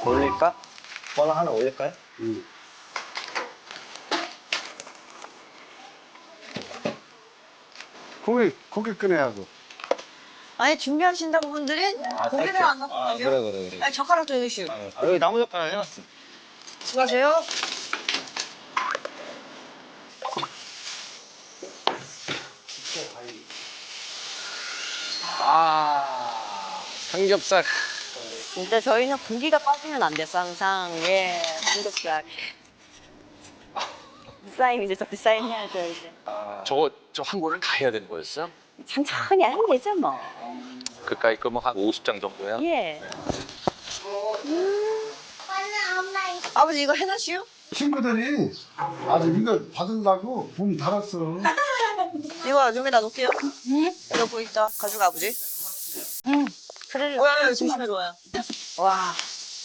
올릴까? 뭐 하나 올릴까요? 고기 꺼내야고. 아니 준비하신다고 분들이 고기를 안 갖고 가죠? 그래. 아니 젓가락도 해주시오. 여기 나무 젓가락 해놨어. 수고하세요. 삼겹살. 근데 저희는 고기가 빠지면 안 돼서 항상 예 삼겹살. 사인 이제 저도 사인 해야죠 이제. 저 한 권을 다 해야 되는 거였어? 천천히 하면 되죠 뭐. 그까이 거면 한 50장 정도야? 예. 아버지 이거 해놨시오? 친구들이 아주 이거 받으려고 봄 달았어. 이거 여기다 놓을게요. 이거 보이다 가져가 아버지. 그래. 조심해 좋아요. 와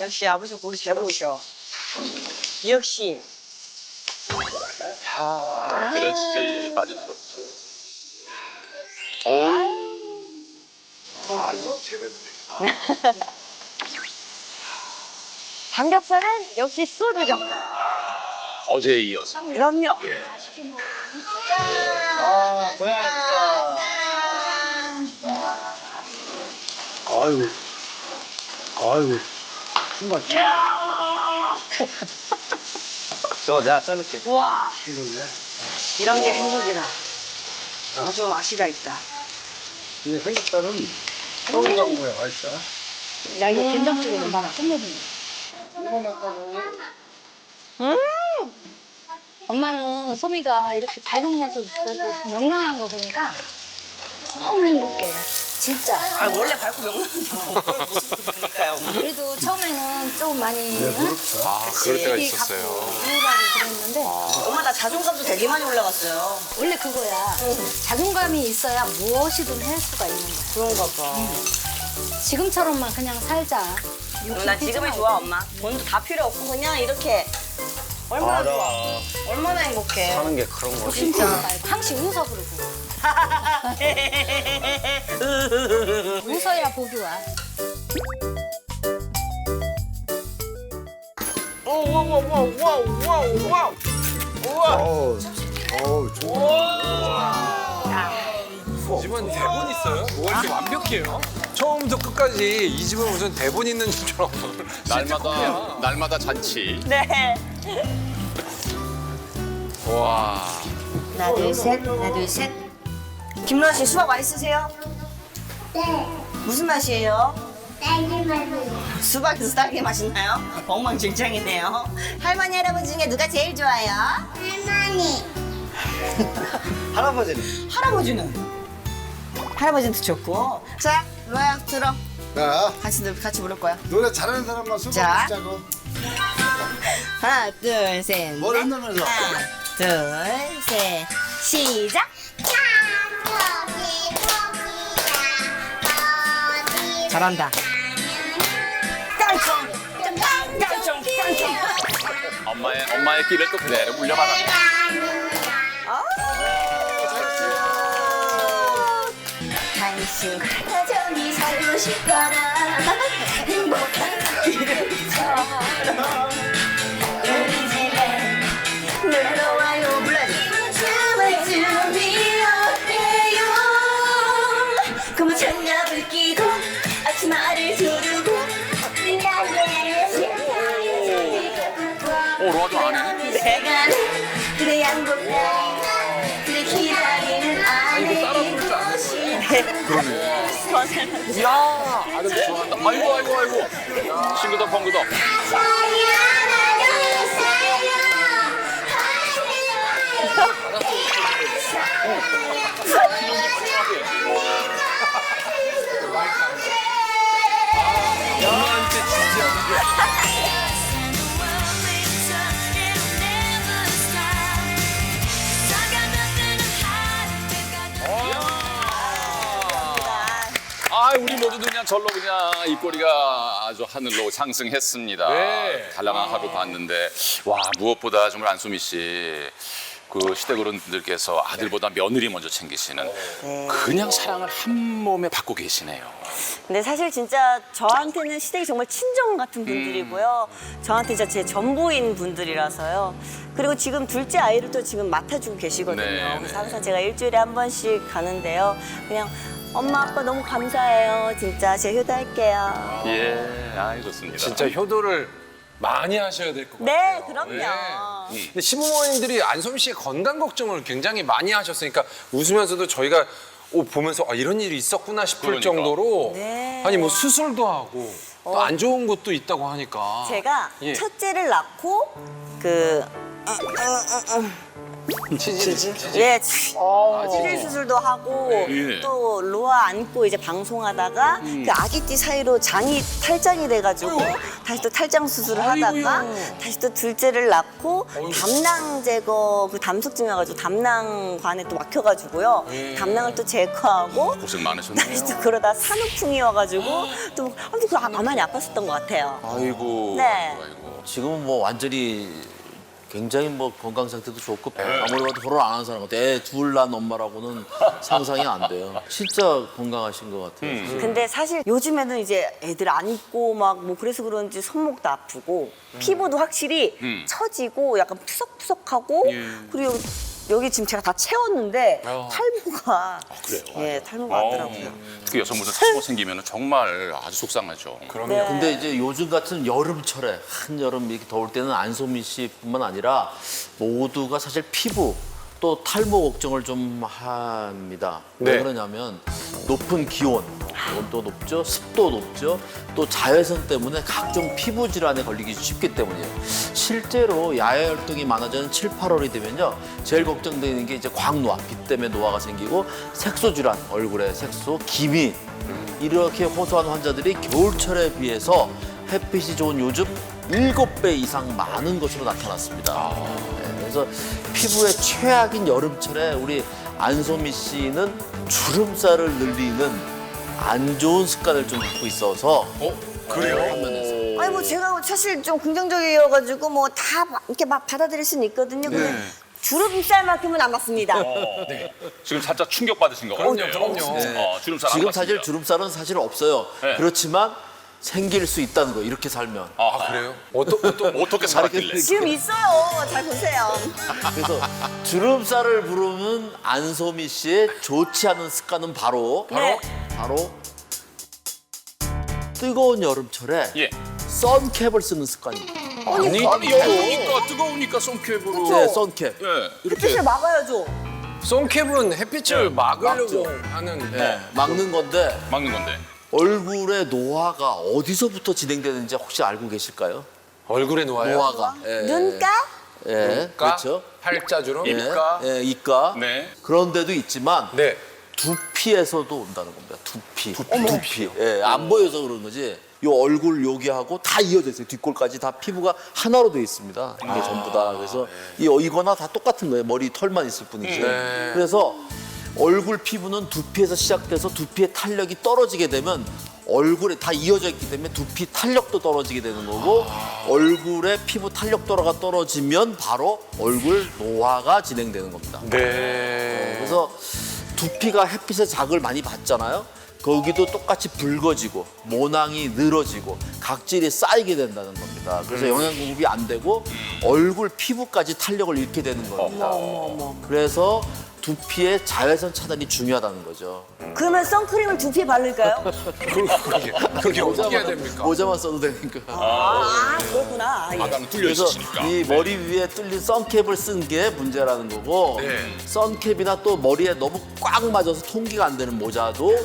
역시 아버지 고기 잘 보이셔. 역시. 그래 진짜 이게 맛있어. 이거 재밌네. 삼겹살은 역시 소주죠. 어제에 이어서. 그럼요. 아, 고양이다. 아이고. 정말 저거 내가 자를게. 와 이러네. 이런 게 행복이다. 아주 맛이가 있다. 이 삼겹살은 서울 가는 거야, 맛있어. 야 이거 된장찌개는 많아. 끝내주네. 엄마는 소미가 이렇게 발동해서 명랑한 거 보니까 너무 행복해. 진짜. 아 원래 밝고 명랑하니까요. 그래도 처음에는 조금 많이 아, 그럴 때가 되게 있었어요. 우울하고 그랬는데 엄마 나 자존감도 되게 많이 올라갔어요. 원래 그거야. 자존감이 있어야 무엇이든 할 수가 있는 거야. 그런가 봐. 지금처럼만 그냥 살자. 나 지금이 좋아 엄마. 돈도 다 필요 없고 그냥 이렇게 얼마나 좋아. 얼마나 행복해. 하는 게 그런 거지. 진짜. 항시 웃어 그러고. 웃어야 복이 와. 어우, 집은 대본 있어요? 뭐가 이렇게 완벽해요? 처음부터 끝까지 이 집은 무슨 대본 있는 집처럼 날마다 잔치. 네. 와. 하나 둘 셋. 하나 둘 셋. 김로아 씨 수박 맛있으세요? 네, 무슨 맛이에요? 딸기 맛이 수박에서 딸기 맛있나요? 엉망진창이네요. 할머니 할아버지 중에 누가 제일 좋아요? 할머니. 할아버지는? 할아버지도 좋고. 자, 로야 들어. 야, 같이 부를 거야. 노래 잘하는 사람만 수박 자. 먹자고. 하나, 둘, 셋. 뭘 넷. 흔들면서. 하나, 둘, 셋. 시작. 잘한다. 깡총. 깡총. 엄마의 길을 또 그대로 물려받았네. 당신과 여전히 살고 싶거나 행복한 이름처럼 우리 집에 놀러와요 불러주는 춤을 준비 어때요 그만 장갑을 끼고 앞치마를 두르고 나의 심장을 로아도 안 해? 내가 그대 양복 그대 기다리는 아내인 것이네 이야, 아들 좋아한다. 아이고. 싱그덕 펑그덕. 엄마한테 진지하게. 우리 모두 그냥 절로 그냥 입꼬리가 아주 하늘로 상승했습니다. 네. 달랑한 하루 봤는데 와 무엇보다 정말 안수미 씨 그 시댁 어른들께서 아들보다 며느리 먼저 챙기시는 네. 그냥 사랑을 한 몸에 받고 계시네요. 근데 사실 진짜 저한테는 시댁이 정말 친정 같은 분들이고요. 저한테 진짜 제 전부인 분들이라서요. 그리고 지금 둘째 아이를 또 지금 맡아주고 계시거든요. 네, 그래서 네. 항상 제가 일주일에 한 번씩 가는데요. 그냥 엄마 아빠 너무 감사해요. 진짜 제가 효도할게요. 예, 아이 좋습니다. 진짜 효도를 많이 하셔야 될 것 네, 같아요. 그럼요. 근데 시부모님들이 안소미 씨의 건강 걱정을 굉장히 많이 하셨으니까 웃으면서도 저희가 보면서 아, 이런 일이 있었구나 싶을 그러니까. 정도로 네. 아니 뭐 수술도 하고 또 안 좋은 것도 있다고 하니까 제가 예. 첫째를 낳고 그 치질 예, 치질 수술도 하고 예. 또 로아 안고 이제 방송하다가 그 아기띠 사이로 장이 탈장이 돼가지고 다시 또 탈장 수술을 하다가 다시 또 둘째를 낳고 담낭 제거 그 담석증 나가지고 담낭관에 또 막혀가지고요 담낭을 또 제거하고 고생 많으셨네요. 다시 또 그러다 산후풍이 와가지고 또 아무튼 그 많이 아팠었던 것 같아요. 아이고. 네. 아이고. 지금은 뭐 완전히 굉장히 뭐 건강 상태도 좋고 아무리 봐도 결혼 안 한 사람한테 애 둘 낳은 엄마라고는 상상이 안 돼요. 진짜 건강하신 것 같아요. 근데 사실 요즘에는 이제 애들 안 입고 막 뭐 그래서 그런지 손목도 아프고 피부도 확실히 처지고 약간 푸석푸석하고 그리고 여기 지금 제가 다 채웠는데 탈모가 그래요? 예 탈모가 왔더라고요. 특히 여성분들 탈모 생기면 정말 아주 속상하죠. 네. 근데 이제 요즘 같은 여름철에 한여름 이렇게 더울 때는 안소미 씨뿐만 아니라 모두가 사실 피부 또 탈모 걱정을 좀 합니다. 왜 네. 그러냐면 높은 기온, 온도 높죠, 습도 높죠, 또 자외선 때문에 각종 피부 질환에 걸리기 쉽기 때문이에요. 실제로 야외 활동이 많아지는 7, 8월이 되면요, 제일 걱정되는 게 이제 광노화, 빛 때문에 노화가 생기고 색소 질환, 얼굴에 색소, 기미 이렇게 호소한 환자들이 겨울철에 비해서 햇빛이 좋은 요즘 7배 이상 많은 것으로 나타났습니다. 네, 그래서 피부에 최악인 여름철에 우리 안소미 씨는 주름살을 늘리는 안 좋은 습관을 좀 갖고 있어서 그래요? 화면에서 아니 뭐 제가 사실 좀 긍정적이어가지고 뭐 다 이렇게 막 받아들일 수는 있거든요. 근데 주름살만큼은 안 맞습니다. 지금 살짝 충격 받으신 것 같아요. 그럼요. 주름살 안 지금 맞습니다. 사실 주름살은 사실 없어요. 네. 그렇지만 생길 수 있다는 거예요. 이렇게 살면. 아, 그래요? 어떻게 살았길래? 지금 있어요. 잘 보세요. 그래서 주름살을 부르는 안소미 씨의 좋지 않은 습관은 바로 네. 뜨거운 여름철에 예. 선캡을 쓰는 습관입니다. 아니, 더우니까 뜨거우니까 선캡으로. 네, 선캡. 예. 햇빛을 막아야죠. 선캡은 햇빛을 막으려고 막죠. 하는 네, 막는 건데 막는 건데. 얼굴의 노화가 어디서부터 진행되는지 혹시 알고 계실까요? 얼굴에 놓아요. 노화가. 예, 눈가? 예, 그렇죠. 팔자주름, 예, 입가. 예, 이가. 네. 그런 데도 있지만 네. 두피에서도 온다는 겁니다. 두피. 예, 안 보여서 그런 거지. 요 얼굴 여기하고 다 이어져 있어요. 뒷골까지 다 피부가 하나로 되어 있습니다. 이게 전부 다. 그래서 이거나 다 똑같은 거예요. 머리 털만 있을 뿐이지. 그래서 얼굴 피부는 두피에서 시작돼서 두피의 탄력이 떨어지게 되면 얼굴에 다 이어져 있기 때문에 두피 탄력도 떨어지게 되는 거고 얼굴에 피부 탄력도가 떨어지면 바로 얼굴 노화가 진행되는 겁니다. 네. 그래서 두피가 햇빛의 자극을 많이 받잖아요. 거기도 똑같이 붉어지고 모낭이 늘어지고 각질이 쌓이게 된다는 겁니다. 그래서 영양 공급이 안 되고 얼굴 피부까지 탄력을 잃게 되는 겁니다. 그래서 두피의 자외선 차단이 중요하다는 거죠. 그러면 선크림을 두피에 바를까요? 그게 어떻게 해야 됩니까? 모자만 써도 되니까. 그렇구나. 예. 바닥은 뚫려 그래서 있으시니까. 이 머리 위에 뚫린 선캡을 쓴 게 문제라는 거고 선캡이나 또 머리에 너무 꽉 맞아서 통기가 안 되는 모자도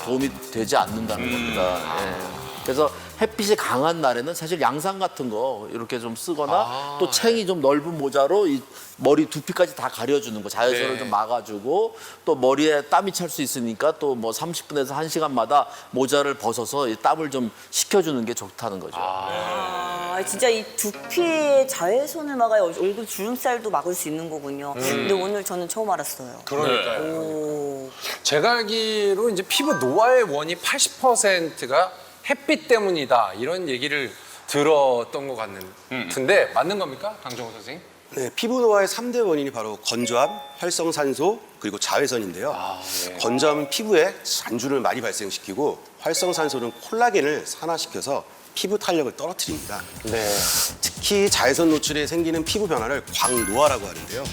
도움이 되지 않는다는 겁니다. 예. 그래서 햇빛이 강한 날에는 사실 양산 같은 거 이렇게 좀 쓰거나 또 챙이 좀 넓은 모자로 이 머리 두피까지 다 가려주는 거 자외선을 좀 막아주고 또 머리에 땀이 찰 수 있으니까 또 뭐 30분에서 1시간마다 모자를 벗어서 이 땀을 좀 식혀주는 게 좋다는 거죠. 진짜 이 두피에 자외선을 막아야 얼굴 주름살도 막을 수 있는 거군요. 근데 오늘 저는 처음 알았어요. 그러니까요. 오. 제가 알기로 이제 피부 노화의 원인 80%가 햇빛 때문이다 이런 얘기를 들었던 것 같은데 맞는 겁니까, 강정호 선생님? 네, 피부 노화의 3대 원인이 바로 건조함, 활성산소, 그리고 자외선인데요. 건조함은 피부에 잔주를 많이 발생시키고 활성산소는 콜라겐을 산화시켜서 피부 탄력을 떨어뜨립니다. 특히 자외선 노출에 생기는 피부 변화를 광노화라고 하는데요.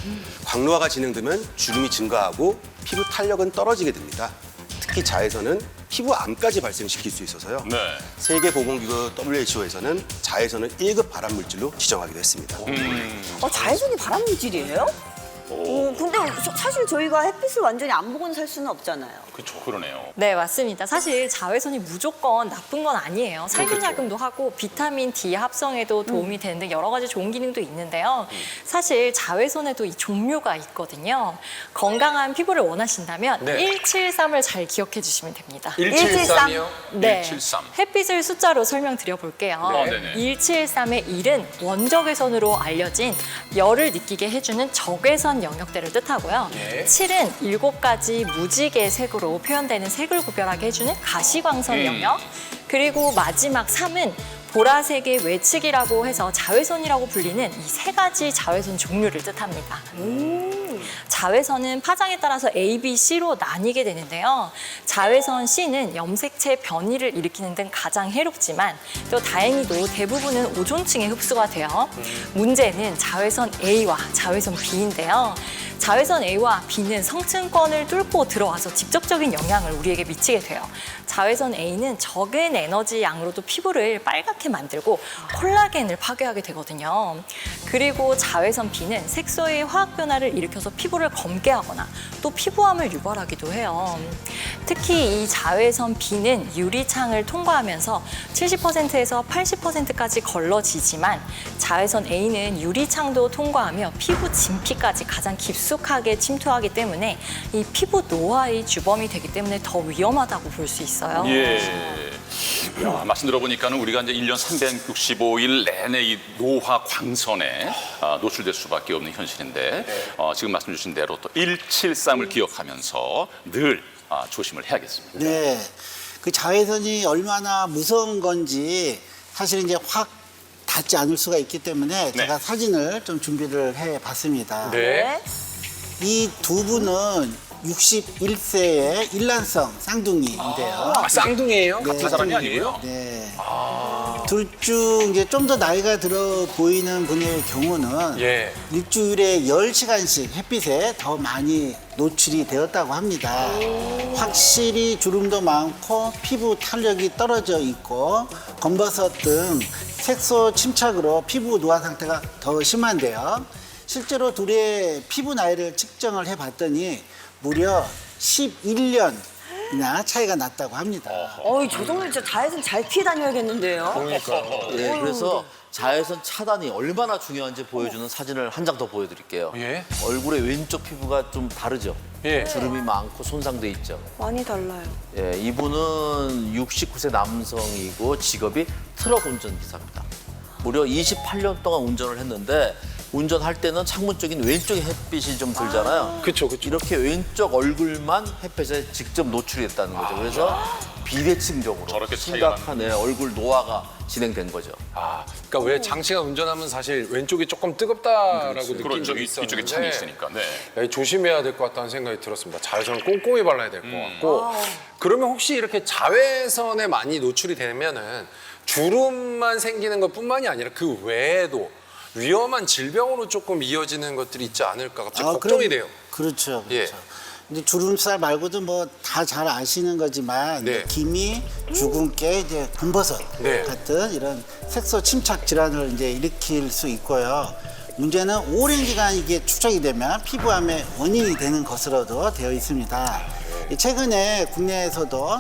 광노화가 진행되면 주름이 증가하고 피부 탄력은 떨어지게 됩니다. 특히 자외선은 피부암까지 발생시킬 수 있어서요. 네. 세계보건기구 WHO에서는 자외선을 1급 발암물질로 지정하기도 했습니다. 자외선이 발암 물질이에요? 근데 사실 저희가 햇빛을 완전히 안 보고는 살 수는 없잖아요. 그렇죠. 그러네요. 네, 맞습니다. 사실 자외선이 무조건 나쁜 건 아니에요. 살균작용도 하고 비타민 D 합성에도 도움이 되는 등 여러 가지 좋은 기능도 있는데요. 사실 자외선에도 이 종류가 있거든요. 건강한 피부를 원하신다면 네. 173을 잘 기억해 주시면 됩니다. 173이요? 네. 173. 햇빛을 숫자로 설명드려 볼게요. 네네. 1773의 1은 원적외선으로 알려진 열을 느끼게 해주는 적외선 영역대를 뜻하고요. 7은 7가지 무지개 색으로 표현되는 색을 구별하게 해주는 가시광선 영역. 그리고 마지막 3은 보라색의 외측이라고 해서 자외선이라고 불리는 이 3가지 자외선 종류를 뜻합니다. 자외선은 파장에 따라서 A, B, C로 나뉘게 되는데요. 자외선 C는 염색체 변이를 일으키는 등 가장 해롭지만 또 다행히도 대부분은 오존층에 흡수가 돼요. 문제는 자외선 A와 자외선 B인데요. 자외선 A와 B는 성층권을 뚫고 들어와서 직접적인 영향을 우리에게 미치게 돼요. 자외선 A는 적은 에너지 양으로도 피부를 빨갛게 만들고 콜라겐을 파괴하게 되거든요. 그리고 자외선 B는 색소의 화학 변화를 일으켜서 피부를 검게 하거나 또 피부암을 유발하기도 해요. 특히 이 자외선 B는 유리창을 통과하면서 70%에서 80%까지 걸러지지만 자외선 A는 유리창도 통과하며 피부 진피까지 가장 깊숙하게 침투하기 때문에 이 피부 노화의 주범이 되기 때문에 더 위험하다고 볼 수 있어요. 예. 야, 말씀 들어보니까는 우리가 이제 1년 365일 내내 이 노화 광선에 노출될 수밖에 없는 현실인데 지금 말씀 주신 대로 또 173을 기억하면서 늘 조심을 해야겠습니다. 네. 그 자외선이 얼마나 무서운 건지 사실 이제 확 닿지 않을 수가 있기 때문에 제가 사진을 좀 준비를 해 봤습니다. 네. 이 두 분은 61세의 일란성 쌍둥이인데요. 쌍둥이에요? 같은 사람이 아니고요? 네. 둘 중 이제 좀 더 나이가 들어 보이는 분의 경우는 일주일에 10시간씩 햇빛에 더 많이 노출이 되었다고 합니다. 확실히 주름도 많고 피부 탄력이 떨어져 있고 검버섯 등 색소 침착으로 피부 노화 상태가 더 심한데요. 실제로 둘의 피부 나이를 측정을 해봤더니 무려 11년이나 차이가 났다고 합니다. 저 정도면 진짜 자외선 잘 피해 다녀야겠는데요. 네, 그래서 자외선 차단이 얼마나 중요한지 보여주는 사진을 한 장 더 보여드릴게요. 얼굴의 왼쪽 피부가 좀 다르죠? 주름이 많고 손상돼 있죠. 많이 달라요. 예, 이분은 69세 남성이고 직업이 트럭 운전기사입니다. 무려 28년 동안 운전을 했는데 운전할 때는 창문 쪽인 왼쪽에 햇빛이 좀 들잖아요. 그렇죠. 이렇게 왼쪽 얼굴만 햇빛에 직접 노출이 됐다는 거죠. 그래서 비대칭적으로 저렇게 차이가 심각한 얼굴 노화가 진행된 거죠. 그러니까 왜 장씨가 운전하면 사실 왼쪽이 조금 뜨겁다라고 느낀 그렇죠. 적이 있었는데 이쪽에 창이 있으니까. 네. 야, 조심해야 될 것 같다는 생각이 들었습니다. 자외선을 꼼꼼히 발라야 될 것 같고. 그러면 혹시 이렇게 자외선에 많이 노출이 되면은 주름만 생기는 것뿐만이 아니라 그 외에도 위험한 질병으로 조금 이어지는 것들이 있지 않을까 갑자기 걱정이 돼요. 그렇죠. 근데 주름살 말고도 뭐 다 잘 아시는 거지만 기미, 주근깨, 이제 검버섯 같은 이런 색소 침착 질환을 이제 일으킬 수 있고요. 문제는 오랜 기간 이게 축적이 되면 피부암의 원인이 되는 것으로도 되어 있습니다. 최근에 국내에서도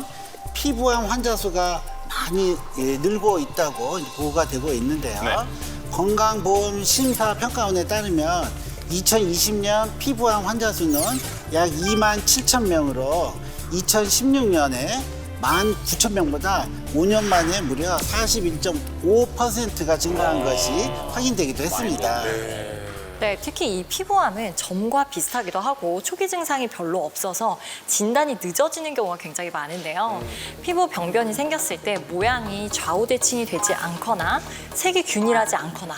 피부암 환자 수가 많이 늘고 있다고 보고가 되고 있는데요. 건강보험심사평가원에 따르면 2020년 피부암 환자 수는 약 2만 7천 명으로 2016년에 1만 9천 명보다 5년 만에 무려 41.5%가 증가한 것이 확인되기도 했습니다. 네, 특히 이 피부암은 점과 비슷하기도 하고 초기 증상이 별로 없어서 진단이 늦어지는 경우가 굉장히 많은데요. 피부 병변이 생겼을 때 모양이 좌우대칭이 되지 않거나 색이 균일하지 않거나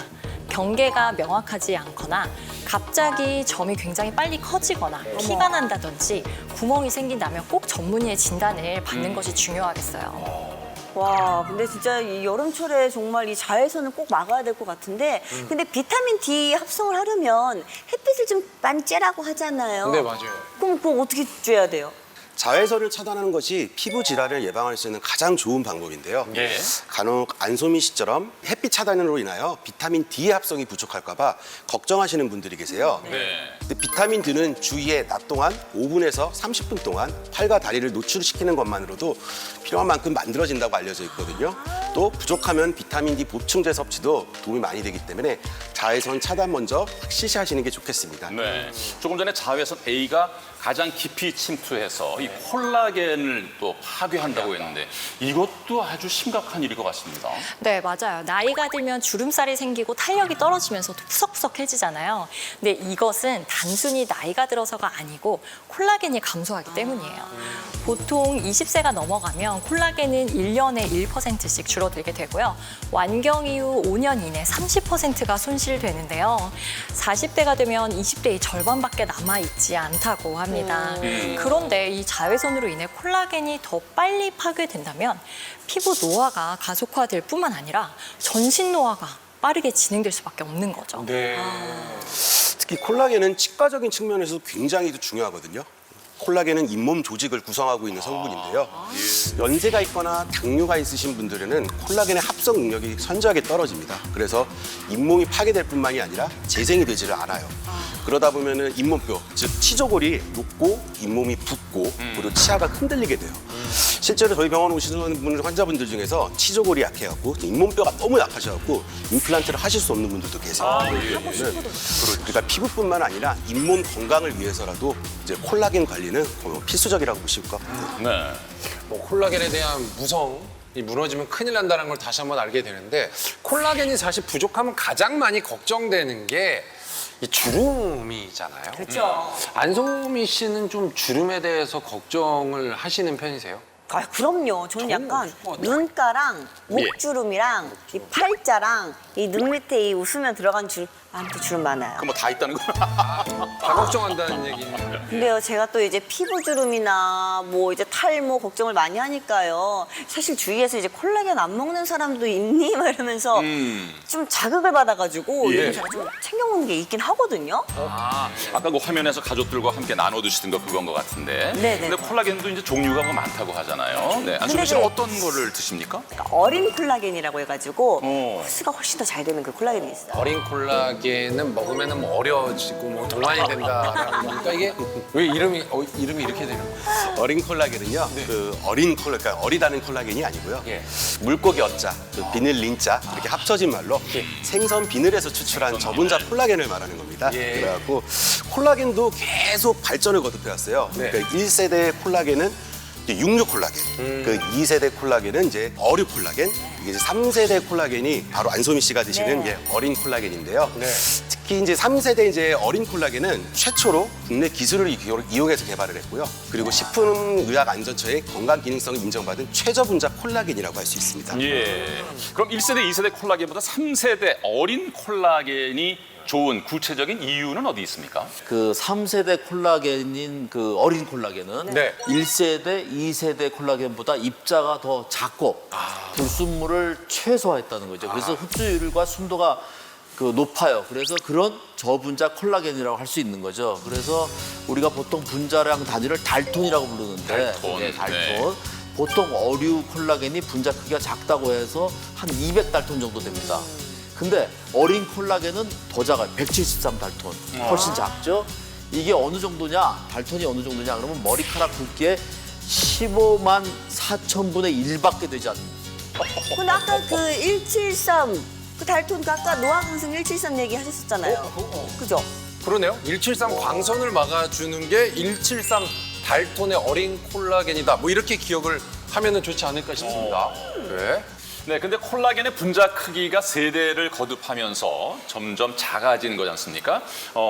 경계가 명확하지 않거나 갑자기 점이 굉장히 빨리 커지거나 피가 난다든지 구멍이 생긴다면 꼭 전문의의 진단을 받는 것이 중요하겠어요. 와, 근데 진짜 이 여름철에 정말 이 자외선을 꼭 막아야 될 것 같은데, 근데 비타민 D 합성을 하려면 햇빛을 좀 많이 쬐라고 하잖아요. 네, 맞아요. 그럼 그거 어떻게 쬐야 돼요? 자외선을 차단하는 것이 피부 질환을 예방할 수 있는 가장 좋은 방법인데요. 예. 간혹 안소미 씨처럼 햇빛 차단으로 인하여 비타민 D 합성이 부족할까봐 걱정하시는 분들이 계세요. 근데 비타민 D는 주위에 낮 동안 5분에서 30분 동안 팔과 다리를 노출시키는 것만으로도 필요한 만큼 만들어진다고 알려져 있거든요. 또 부족하면 비타민 D 보충제 섭취도 도움이 많이 되기 때문에 자외선 차단 먼저 확실시 하시는 게 좋겠습니다. 네. 조금 전에 자외선 A가 가장 깊이 침투해서 이 콜라겐을 또 파괴한다고 했는데 이것도 아주 심각한 일일 것 같습니다. 네, 맞아요. 나이가 들면 주름살이 생기고 탄력이 떨어지면서 또 푸석푸석해지잖아요. 근데 이것은 단순히 나이가 들어서가 아니고 콜라겐이 감소하기 때문이에요. 보통 20세가 넘어가면 콜라겐은 1년에 1%씩 줄어들게 되고요. 완경 이후 5년 이내 30%가 손실되는데요. 40대가 되면 20대의 절반밖에 남아있지 않다고 합니다. 그런데 이 자외선으로 인해 콜라겐이 더 빨리 파괴된다면 피부 노화가 가속화될 뿐만 아니라 전신 노화가 빠르게 진행될 수밖에 없는 거죠. 특히 콜라겐은 치과적인 측면에서 굉장히 중요하거든요. 콜라겐은 잇몸 조직을 구성하고 있는 성분인데요. 연세가 있거나 당뇨가 있으신 분들에는 콜라겐의 합성 능력이 현저하게 떨어집니다. 그래서 잇몸이 파괴될 뿐만이 아니라 재생이 되지를 않아요. 그러다 보면은 잇몸뼈, 즉 치조골이 녹고 잇몸이 붓고 그리고 치아가 흔들리게 돼요. 실제로 저희 병원 오시는 환자분들 중에서 치조골이 약해갖고 잇몸뼈가 너무 약하셔갖고 임플란트를 하실 수 없는 분들도 계세요. 그러니까 피부뿐만 아니라 잇몸 건강을 위해서라도 이제 콜라겐 관리는 필수적이라고 보실 것 같아요. 네. 뭐 콜라겐에 대한 무성이 무너지면 큰일 난다는 걸 다시 한번 알게 되는데 콜라겐이 사실 부족하면 가장 많이 걱정되는 게 이 주름이잖아요. 그렇죠. 안소미 씨는 좀 주름에 대해서 걱정을 하시는 편이세요? 아, 그럼요. 저는 약간 눈가랑 목주름이랑 이 팔자랑 이 눈 밑에 이 웃으면 들어간 주름, 또 주름 많아요. 그럼 뭐 다 있다는 거? 다 걱정한다는 얘기는. 근데요, 제가 또 이제 피부 주름이나 뭐 이제 탈모 걱정을 많이 하니까요. 사실 주위에서 이제 콜라겐 안 먹는 사람도 있니? 막 이러면서 좀 자극을 받아가지고 요즘 제가 좀 챙겨 먹는 게 있긴 하거든요. 아까 그 화면에서 가족들과 함께 나눠 드시던 거 그건 것 같은데. 네네. 근데 콜라겐도 이제 종류가 뭐 많다고 하잖아요. 네. 안소미 씨는 어떤 거를 드십니까? 그러니까 어린 콜라겐이라고 해가지고 흡수가 훨씬 더 잘 되는 그 콜라겐이 있어요. 어린 콜라겐은 먹으면 뭐 어려지고 뭐 동안이 된다. 그러니까 이게 왜 이름이 이렇게 되는 거예요? 어린 콜라겐은요, 그 어린 그러니까 어리다는 콜라겐이 아니고요. 물고기 어자, 그 비늘 린자 이렇게 합쳐진 말로 생선 비늘에서 추출한 저분자 콜라겐을 말하는 겁니다. 그래갖고 콜라겐도 계속 발전을 거듭해왔어요. 그러니까 1세대 콜라겐은 육류 콜라겐, 그 2세대 콜라겐은 이제 어류 콜라겐, 이게 이제 3세대 콜라겐이 바로 안소미 씨가 드시는 이제 어린 콜라겐인데요. 특히 이제 3세대 이제 어린 콜라겐은 최초로 국내 기술을 이용해서 개발을 했고요. 그리고 식품의약안전처의 건강기능성을 인정받은 최저분자 콜라겐이라고 할 수 있습니다. 예. 그럼 1세대, 2세대 콜라겐보다 3세대 어린 콜라겐이 좋은 구체적인 이유는 어디 있습니까? 그 3세대 콜라겐인 그 어린 콜라겐은 네. 1세대, 2세대 콜라겐보다 입자가 더 작고 불순물을 최소화했다는 거죠. 그래서 흡수율과 순도가 그 높아요. 그래서 그런 저분자 콜라겐이라고 할 수 있는 거죠. 그래서 우리가 보통 분자량 단위를 달톤이라고 부르는데 달톤. 달톤. 네. 보통 어류 콜라겐이 분자 크기가 작다고 해서 한 200달톤 정도 됩니다. 근데 어린 콜라겐은 더 작아요. 173달톤. 훨씬 작죠? 이게 어느 정도냐? 달톤이 어느 정도냐? 그러면 머리카락 굵기의 15만 4천분의 1밖에 되지 않는 거예요. 근데 아까 그 173, 그 달톤 그 아까 노화강성 173 얘기 하셨었잖아요. 그죠? 그러네요. 173 광선을 막아주는 게 173 달톤의 어린 콜라겐이다. 뭐 이렇게 기억을 하면은 좋지 않을까 싶습니다. 네. 네, 근데 콜라겐의 분자 크기가 세대를 거듭하면서 점점 작아지는 거지 않습니까?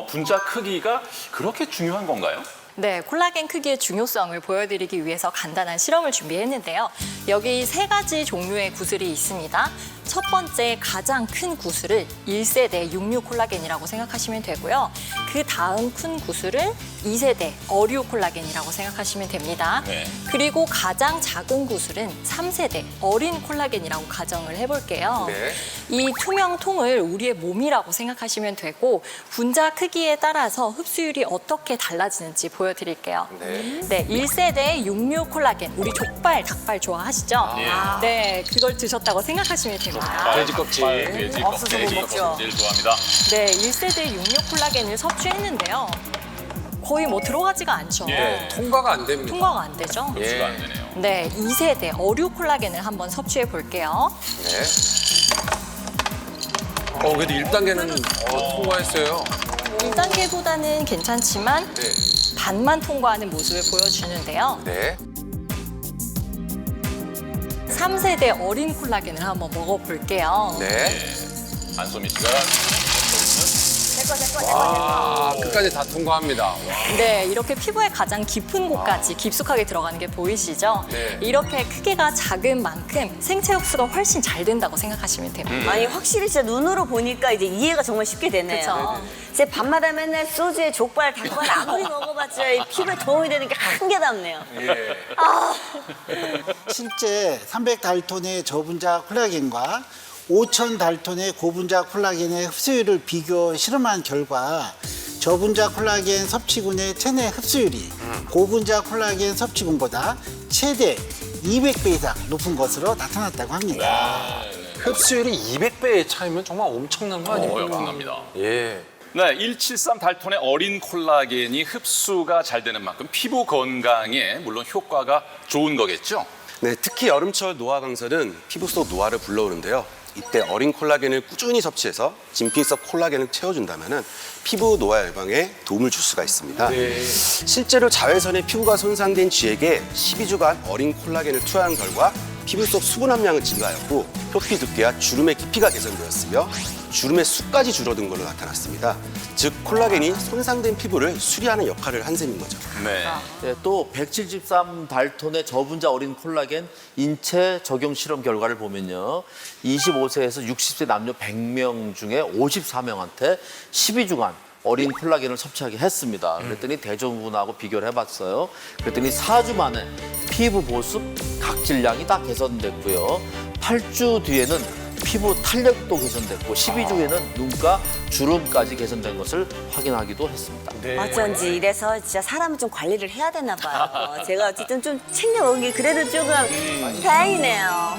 분자 크기가 그렇게 중요한 건가요? 네, 콜라겐 크기의 중요성을 보여드리기 위해서 간단한 실험을 준비했는데요. 여기 3가지 종류의 구슬이 있습니다. 첫 번째 가장 큰 구슬을 1세대 육류 콜라겐이라고 생각하시면 되고요. 그 다음 큰 구슬은 2세대 어류 콜라겐이라고 생각하시면 됩니다. 네. 그리고 가장 작은 구슬은 3세대 어린 콜라겐이라고 가정을 해볼게요. 네. 이 투명 통을 우리의 몸이라고 생각하시면 되고 분자 크기에 따라서 흡수율이 어떻게 달라지는지 보여드릴게요. 네, 1세대 육류 콜라겐, 우리 족발, 닭발 좋아하시죠? 네, 그걸 드셨다고 생각하시면 됩니다. 돼지 껍질. 돼지 없어서 못 껍질 먹죠. 제일 좋아합니다. 네, 1세대 육류 콜라겐을 섭취했는데요. 거의 뭐 들어가지가 않죠. 예. 통과가 안 됩니다. 통과가 안 되죠? 흡수가 안 되네요. 네, 2세대 어류 콜라겐을 한번 섭취해 볼게요. 네. 그래도 1단계는 통과했어요. 1단계보다는 괜찮지만 네. 반만 통과하는 모습을 보여주는데요. 네. 3세대 어린 콜라겐을 한번 먹어볼게요. 네. 안소미 씨가 끝까지 다 통과합니다. 네, 이렇게 피부의 가장 깊은 곳까지 깊숙하게 들어가는 게 보이시죠? 네. 이렇게 크기가 작은 만큼 생체 흡수가 훨씬 잘 된다고 생각하시면 됩니다. 아니 확실히 진짜 눈으로 보니까 이제 이해가 정말 쉽게 되네요. 그쵸. 제 밤마다 맨날 소주에 족발, 닭발 아무리 먹어봤자 이 피부에 도움이 되는 게 한 개도 없네요. 실제 300달톤의 저분자 콜라겐과 5,000달톤의 고분자 콜라겐의 흡수율을 비교 실험한 결과 저분자 콜라겐 섭취군의 체내 흡수율이 고분자 콜라겐 섭취군보다 최대 200배 이상 높은 것으로 나타났다고 합니다. 흡수율이 200배의 차이면 정말 엄청난 거 아닙니까? 엄청납니다. 예. 네, 173 달톤의 어린 콜라겐이 흡수가 잘 되는 만큼 피부 건강에 물론 효과가 좋은 거겠죠? 네, 특히 여름철 노화 강설은 피부 속 노화를 불러오는데요. 이때 어린 콜라겐을 꾸준히 섭취해서 진피 속 콜라겐을 채워준다면 피부 노화 예방에 도움을 줄 수가 있습니다. 실제로 자외선에 피부가 손상된 쥐에게 12주간 어린 콜라겐을 투여한 결과 피부 속 수분 함량은 증가하였고 표피 두께와 주름의 깊이가 개선되었으며 주름의 수까지 줄어든 걸로 나타났습니다. 즉 콜라겐이 손상된 피부를 수리하는 역할을 한 셈인 거죠. 네. 네, 또 173 달톤의 저분자 어린 콜라겐 인체 적용 실험 결과를 보면요. 25세에서 60세 남녀 100명 중에 54명한테 12주간 어린 콜라겐을 섭취하게 했습니다. 그랬더니 대조군하고 비교를 해봤어요. 그랬더니 4주 만에 피부 보습, 각질량이 다 개선됐고요. 8주 뒤에는 피부 탄력도 개선됐고 12주에는 눈가 주름까지 개선된 것을 확인하기도 했습니다. 어쩐지 이래서 진짜 사람은 좀 관리를 해야 되나 봐요. 제가 어쨌든 좀 챙겨 먹은 게 그래도 조금 다행이네요.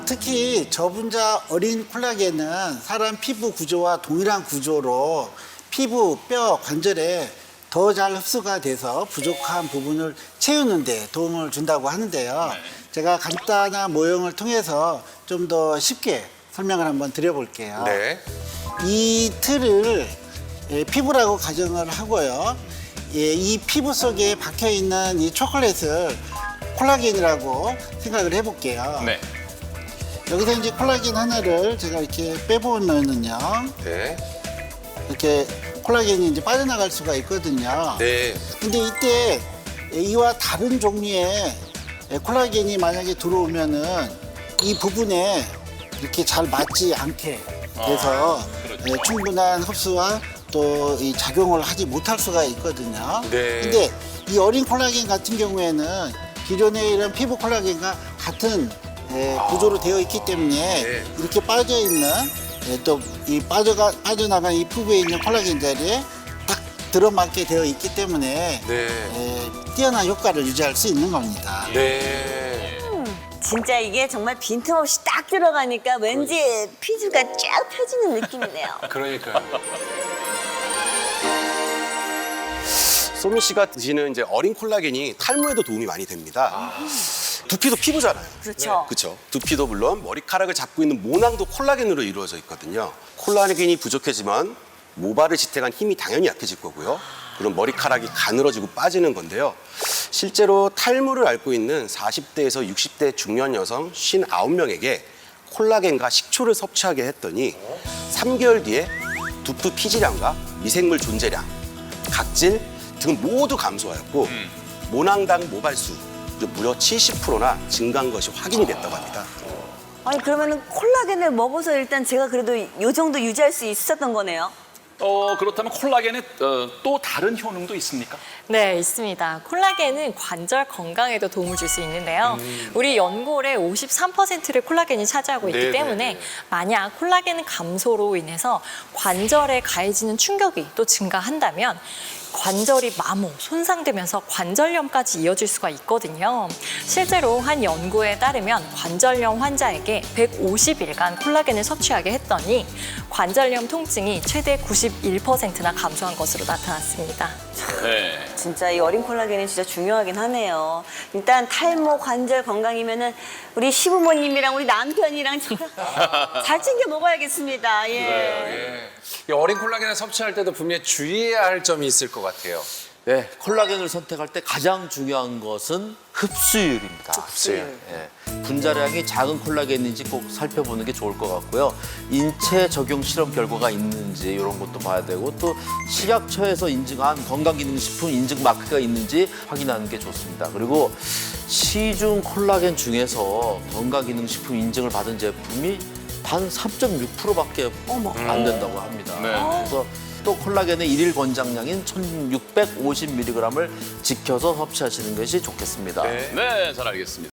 특히 저분자 어린 콜라겐은 사람 피부 구조와 동일한 구조로 피부, 뼈, 관절에 더 잘 흡수가 돼서 부족한 부분을 채우는 데 도움을 준다고 하는데요. 제가 간단한 모형을 통해서 좀 더 쉽게 설명을 한번 드려볼게요. 네. 이 틀을 피부라고 가정을 하고요. 이 피부 속에 박혀 있는 이 초콜릿을 콜라겐이라고 생각을 해볼게요. 네. 여기서 이제 콜라겐 하나를 제가 이렇게 빼보면은요, 네. 이렇게 콜라겐이 이제 빠져나갈 수가 있거든요. 네. 근데 이때 이와 다른 종류의 콜라겐이 만약에 들어오면은 이 부분에 이렇게 잘 맞지 않게 돼서 그렇죠. 충분한 흡수와 또 이 작용을 하지 못할 수가 있거든요. 네. 근데 이 어린 콜라겐 같은 경우에는 기존의 이런 피부 콜라겐과 같은 구조로 되어 있기 때문에 네. 이렇게 빠져 있는 또 이 빠져나간 이 피부에 있는 콜라겐 자리에 딱 들어맞게 되어 있기 때문에 네. 뛰어난 효과를 유지할 수 있는 겁니다. 네. 진짜 이게 정말 빈틈없이 딱 들어가니까 왠지 피부가 쫙 펴지는 느낌이네요. 그러니까요. 소미 씨가 드시는 이제 어린 콜라겐이 탈모에도 도움이 많이 됩니다. 두피도 피부잖아요. 그렇죠. 그렇죠. 두피도 물론 머리카락을 잡고 있는 모낭도 콜라겐으로 이루어져 있거든요. 콜라겐이 부족해지면 모발을 지탱한 힘이 당연히 약해질 거고요. 그럼 머리카락이 가늘어지고 빠지는 건데요. 실제로 탈모를 앓고 있는 40대에서 60대 중년 여성 59명에게 콜라겐과 식초를 섭취하게 했더니 3개월 뒤에 두피 피지량과 미생물 존재량, 각질 등 모두 감소하였고 모낭당 모발수 무려 70%나 증가한 것이 확인이 됐다고 합니다. 아니 그러면은 콜라겐을 먹어서 일단 제가 그래도 이 정도 유지할 수 있었던 거네요. 그렇다면 콜라겐에 또 다른 효능도 있습니까? 네, 있습니다. 콜라겐은 관절 건강에도 도움을 줄 수 있는데요. 우리 연골의 53%를 콜라겐이 차지하고 있기 네네네. 때문에 만약 콜라겐 감소로 인해서 관절에 가해지는 충격이 또 증가한다면 관절이 마모, 손상되면서 관절염까지 이어질 수가 있거든요. 실제로 한 연구에 따르면 관절염 환자에게 150일간 콜라겐을 섭취하게 했더니 관절염 통증이 최대 91%나 감소한 것으로 나타났습니다. 네. 진짜 이 어린 콜라겐이 진짜 중요하긴 하네요. 일단 탈모 관절 건강이면은 우리 시부모님이랑 우리 남편이랑 잘 챙겨 먹어야겠습니다. 예. 이 어린 콜라겐을 섭취할 때도 분명히 주의해야 할 점이 있을 것 같아요. 네, 콜라겐을 선택할 때 가장 중요한 것은 흡수율입니다. 흡수율. 예, 분자량이 작은 콜라겐인지 꼭 살펴보는 게 좋을 것 같고요. 인체 적용 실험 결과가 있는지 이런 것도 봐야 되고 또 식약처에서 인증한 건강기능식품 인증 마크가 있는지 확인하는 게 좋습니다. 그리고 시중 콜라겐 중에서 건강기능식품 인증을 받은 제품이 단 3.6%밖에 안 된다고 합니다. 네. 그래서 또 콜라겐의 일일 권장량인 1650mg을 지켜서 섭취하시는 것이 좋겠습니다. 네, 잘 알겠습니다.